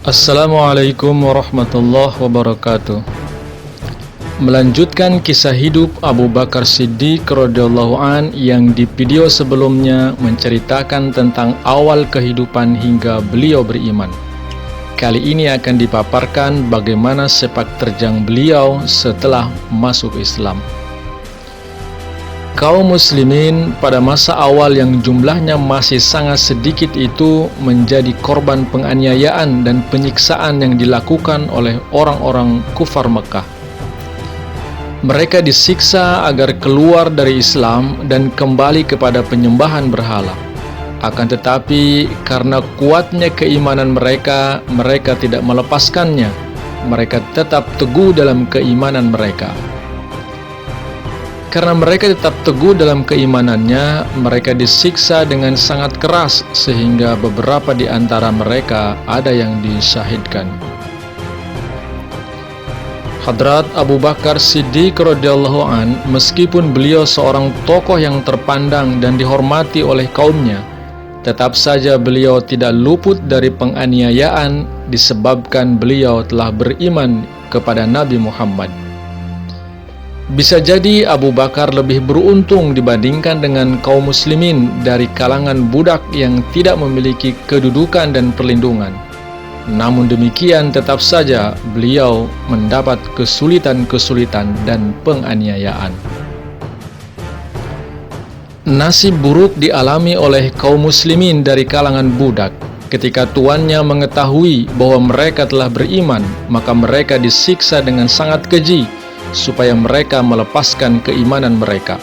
Assalamualaikum warahmatullahi wabarakatuh. Melanjutkan kisah hidup Abu Bakar Siddiq radhiyallahu an yang di video sebelumnya menceritakan tentang awal kehidupan hingga beliau beriman. Kali ini akan dipaparkan bagaimana sepak terjang beliau setelah masuk Islam. Kaum muslimin pada masa awal yang jumlahnya masih sangat sedikit itu menjadi korban penganiayaan dan penyiksaan yang dilakukan oleh orang-orang kufar Mekah. Mereka disiksa agar keluar dari Islam dan kembali kepada penyembahan berhala. Akan tetapi karena kuatnya keimanan mereka, mereka tidak melepaskannya. Mereka tetap teguh dalam keimanan mereka. Karena mereka tetap teguh dalam keimanannya, mereka disiksa dengan sangat keras sehingga beberapa di antara mereka ada yang disyahidkan. Hadrat Abu Bakar Siddiq radhiyallahu an, meskipun beliau seorang tokoh yang terpandang dan dihormati oleh kaumnya, tetap saja beliau tidak luput dari penganiayaan disebabkan beliau telah beriman kepada Nabi Muhammad. Bisa jadi Abu Bakar lebih beruntung dibandingkan dengan kaum muslimin dari kalangan budak yang tidak memiliki kedudukan dan perlindungan. Namun demikian tetap saja beliau mendapat kesulitan-kesulitan dan penganiayaan. Nasib buruk dialami oleh kaum muslimin dari kalangan budak. Ketika tuannya mengetahui bahwa mereka telah beriman, maka mereka disiksa dengan sangat keji supaya mereka melepaskan keimanan mereka.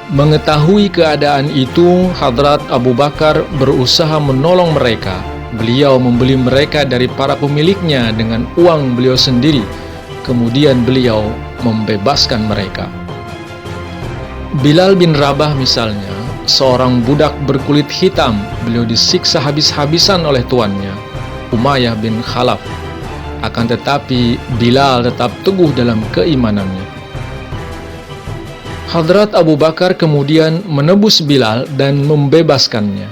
Mengetahui keadaan itu, Hadrat Abu Bakar berusaha menolong mereka. Beliau membeli mereka dari para pemiliknya dengan uang beliau sendiri. Kemudian beliau membebaskan mereka. Bilal bin Rabah misalnya, seorang budak berkulit hitam. Beliau disiksa habis-habisan oleh tuannya, Umayyah bin Khalaf. Akan tetapi Bilal tetap teguh dalam keimanannya. Hadrat Abu Bakar kemudian menebus Bilal dan membebaskannya.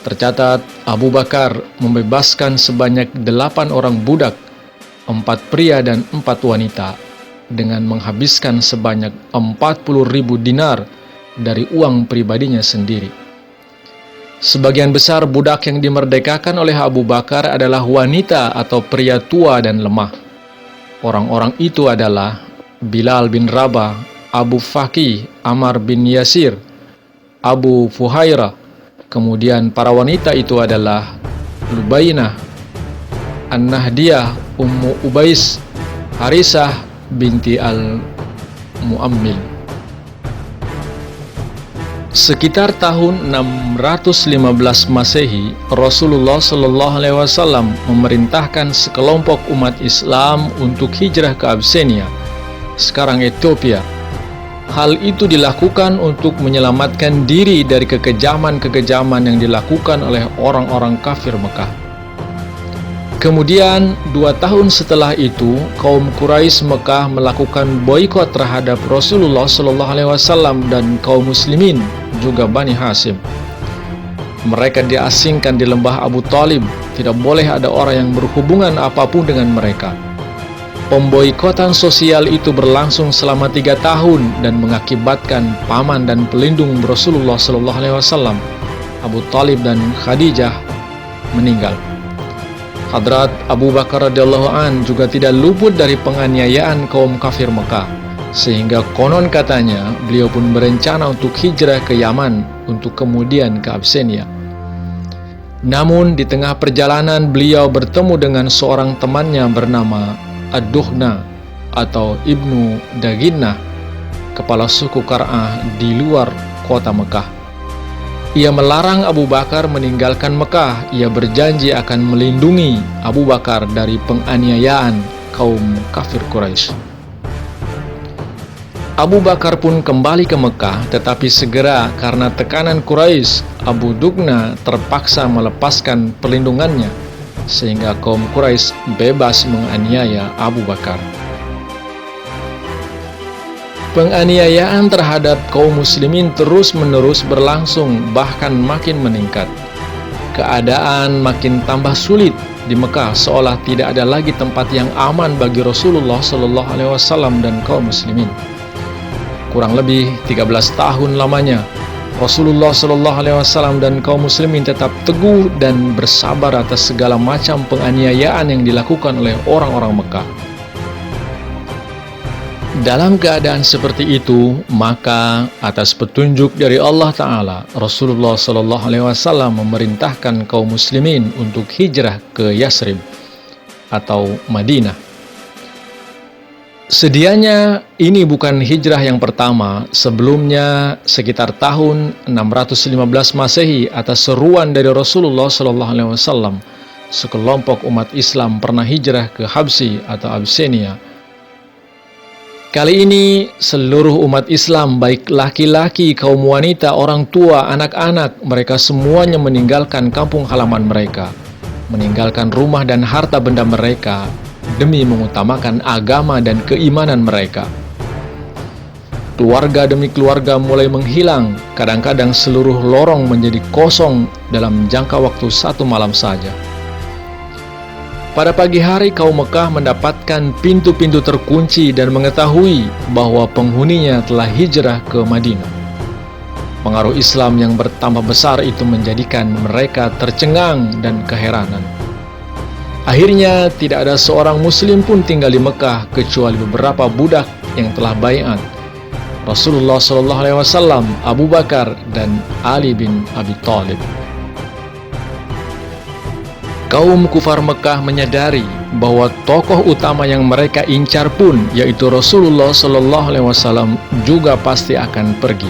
Tercatat Abu Bakar membebaskan sebanyak 8 orang budak, 4 pria dan 4 wanita, dengan menghabiskan sebanyak 40.000 dinar dari uang pribadinya sendiri. Sebagian besar budak yang dimerdekakan oleh Abu Bakar adalah wanita atau pria tua dan lemah. Orang-orang itu adalah Bilal bin Rabah, Abu Faqih, Ammar bin Yasir, Abu Fuhairah. Kemudian para wanita itu adalah Lubainah, An-Nahdiyah, Ummu Ubais, Harisah binti Al-Mu'ammil. Sekitar tahun 615 Masehi, Rasulullah SAW memerintahkan sekelompok umat Islam untuk hijrah ke Abyssinia, sekarang Ethiopia. Hal itu dilakukan untuk menyelamatkan diri dari kekejaman-kekejaman yang dilakukan oleh orang-orang kafir Mekah. Kemudian, 2 tahun setelah itu, kaum Quraisy Mekah melakukan boikot terhadap Rasulullah SAW dan kaum muslimin, juga Bani Hashim. Mereka diasingkan di lembah Abu Talib, tidak boleh ada orang yang berhubungan apapun dengan mereka. Pemboikotan sosial itu berlangsung selama 3 tahun dan mengakibatkan paman dan pelindung Rasulullah SAW, Abu Talib dan Khadijah, meninggal. Hadrat Abu Bakar radhiyallahu an juga tidak luput dari penganiayaan kaum kafir Mekah, sehingga konon katanya beliau pun berencana untuk hijrah ke Yaman untuk kemudian ke Abyssinia. Namun di tengah perjalanan beliau bertemu dengan seorang temannya bernama Ad-Duhna atau Ibnu Daginnah, kepala suku Qar'ah di luar kota Mekah. Ia melarang Abu Bakar meninggalkan Mekah. Ia berjanji akan melindungi Abu Bakar dari penganiayaan kaum kafir Quraisy. Abu Bakar pun kembali ke Mekah, tetapi segera karena tekanan Quraisy, Abu Dughna terpaksa melepaskan perlindungannya, sehingga kaum Quraisy bebas menganiaya Abu Bakar. Penganiayaan terhadap kaum muslimin terus-menerus berlangsung, bahkan makin meningkat. keadaan makin tambah sulit di Mekah, seolah tidak ada lagi tempat yang aman bagi Rasulullah Shallallahu Alaihi Wasallam dan kaum muslimin. Kurang lebih 13 tahun lamanya, Rasulullah Shallallahu Alaihi Wasallam dan kaum muslimin tetap teguh dan bersabar atas segala macam penganiayaan yang dilakukan oleh orang-orang Mekah. Dalam keadaan seperti itu, maka atas petunjuk dari Allah Ta'ala, Rasulullah Shallallahu Alaihi Wasallam memerintahkan kaum muslimin untuk hijrah ke Yasrib atau Madinah. Sedianya ini bukan hijrah yang pertama. Sebelumnya, sekitar tahun 615 Masehi, atas seruan dari Rasulullah Shallallahu Alaihi Wasallam, sekelompok umat Islam pernah hijrah ke Habsyi atau Abyssinia. Kali ini seluruh umat Islam, baik laki-laki, kaum wanita, orang tua, anak-anak, mereka semuanya meninggalkan kampung halaman mereka, meninggalkan rumah dan harta benda mereka demi mengutamakan agama dan keimanan mereka. Keluarga demi keluarga mulai menghilang, kadang-kadang seluruh lorong menjadi kosong dalam jangka waktu 1 malam saja. Pada pagi hari, kaum Mekah mendapatkan pintu-pintu terkunci dan mengetahui bahwa penghuninya telah hijrah ke Madinah. Pengaruh Islam yang bertambah besar itu menjadikan mereka tercengang dan keheranan. Akhirnya, tidak ada seorang muslim pun tinggal di Mekah kecuali beberapa budak yang telah baiat, Rasulullah SAW, Abu Bakar, dan Ali bin Abi Thalib. Kaum kufar Mekah menyadari bahwa tokoh utama yang mereka incar pun, yaitu Rasulullah SAW, juga pasti akan pergi.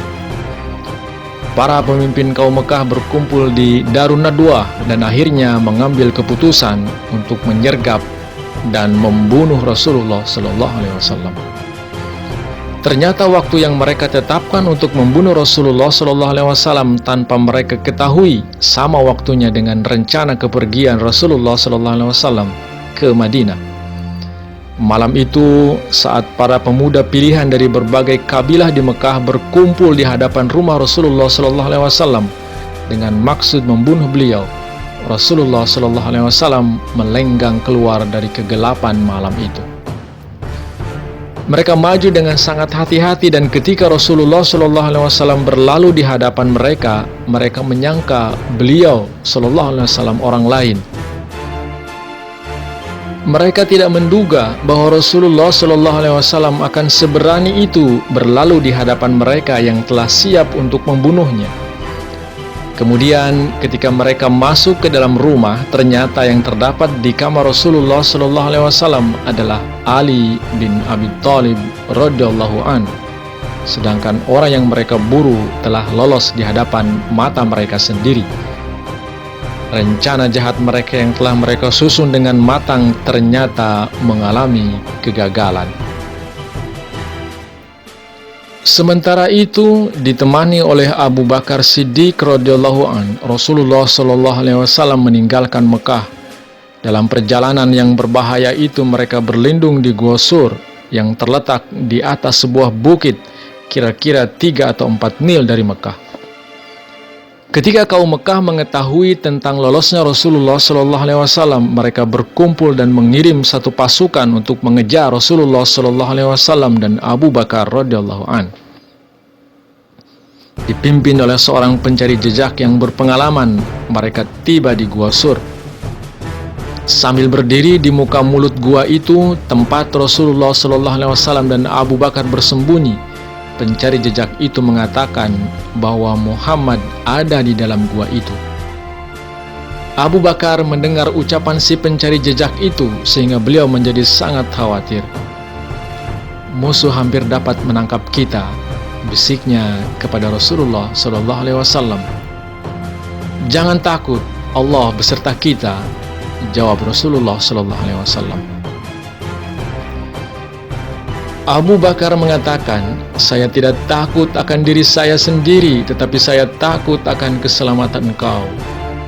Para pemimpin kaum Mekah berkumpul di Darun Nadwah dan akhirnya mengambil keputusan untuk menyergap dan membunuh Rasulullah SAW. Ternyata waktu yang mereka tetapkan untuk membunuh Rasulullah SAW tanpa mereka ketahui sama waktunya dengan rencana kepergian Rasulullah SAW ke Madinah. Malam itu, saat para pemuda pilihan dari berbagai kabilah di Mekah berkumpul di hadapan rumah Rasulullah SAW dengan maksud membunuh beliau, Rasulullah SAW melenggang keluar dari kegelapan malam itu. Mereka maju dengan sangat hati-hati, dan ketika Rasulullah SAW berlalu di hadapan mereka, mereka menyangka beliau SAW orang lain. Mereka tidak menduga bahwa Rasulullah SAW akan seberani itu berlalu di hadapan mereka yang telah siap untuk membunuhnya. Kemudian ketika mereka masuk ke dalam rumah, ternyata yang terdapat di kamar Rasulullah SAW adalah Ali bin Abi Thalib radhiyallahu anhu. Sedangkan orang yang mereka buru telah lolos di hadapan mata mereka sendiri. Rencana jahat mereka yang telah mereka susun dengan matang ternyata mengalami kegagalan. Sementara itu, ditemani oleh Abu Bakar Siddiq radhiyallahu anhu, Rasulullah SAW meninggalkan Mekah. Dalam perjalanan yang berbahaya itu, mereka berlindung di Gua Sur yang terletak di atas sebuah bukit, kira-kira 3 atau 4 mil dari Mekah. Ketika kaum Mekah mengetahui tentang lolosnya Rasulullah SAW, mereka berkumpul dan mengirim satu pasukan untuk mengejar Rasulullah SAW dan Abu Bakar radhiyallahu anhu. Dipimpin oleh seorang pencari jejak yang berpengalaman, mereka tiba di Gua Sur. Sambil berdiri di muka mulut gua itu, tempat Rasulullah SAW dan Abu Bakar bersembunyi, pencari jejak itu mengatakan bahwa Muhammad ada di dalam gua itu. Abu Bakar mendengar ucapan si pencari jejak itu sehingga beliau menjadi sangat khawatir. Musuh hampir dapat menangkap kita, bisiknya kepada Rasulullah SAW. Jangan takut, Allah beserta kita, jawab Rasulullah SAW. Abu Bakar mengatakan, saya tidak takut akan diri saya sendiri, tetapi saya takut akan keselamatan engkau.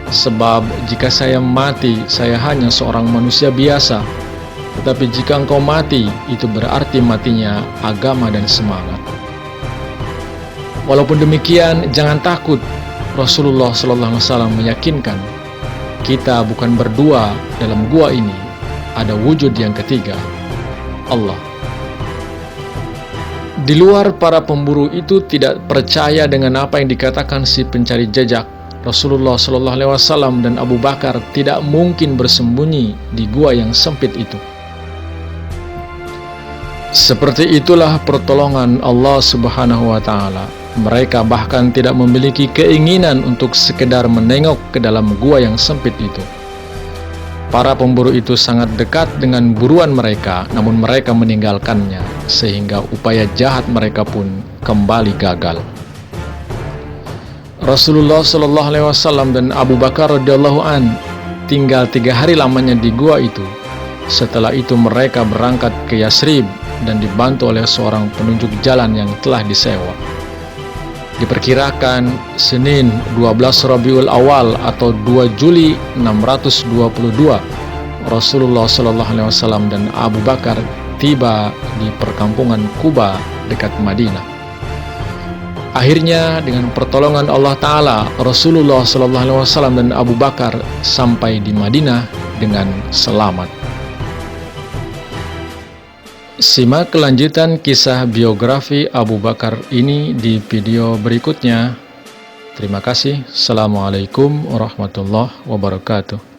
Sebab jika saya mati, saya hanya seorang manusia biasa. Tetapi jika engkau mati, itu berarti matinya agama dan semangat. Walaupun demikian, jangan takut. Rasulullah SAW meyakinkan, kita bukan berdua dalam gua ini, ada wujud yang ketiga, Allah. Di luar para pemburu itu tidak percaya dengan apa yang dikatakan si pencari jejak, Rasulullah SAW dan Abu Bakar tidak mungkin bersembunyi di gua yang sempit itu. Seperti itulah pertolongan Allah Subhanahu wa Ta'ala. Mereka bahkan tidak memiliki keinginan untuk sekedar menengok ke dalam gua yang sempit itu. Para pemburu itu sangat dekat dengan buruan mereka, namun mereka meninggalkannya, sehingga upaya jahat mereka pun kembali gagal. Rasulullah SAW dan Abu Bakar radhiyallahu an tinggal 3 hari lamanya di gua itu. Setelah itu mereka berangkat ke Yasrib dan dibantu oleh seorang penunjuk jalan yang telah disewa. Diperkirakan Senin 12 Rabiul Awal atau 2 Juli 622, Rasulullah SAW dan Abu Bakar tiba di perkampungan Quba dekat Madinah. Akhirnya dengan pertolongan Allah Ta'ala, Rasulullah SAW dan Abu Bakar sampai di Madinah dengan selamat. Simak kelanjutan kisah biografi Abu Bakar ini di video berikutnya. Terima kasih. Assalamualaikum warahmatullahi wabarakatuh.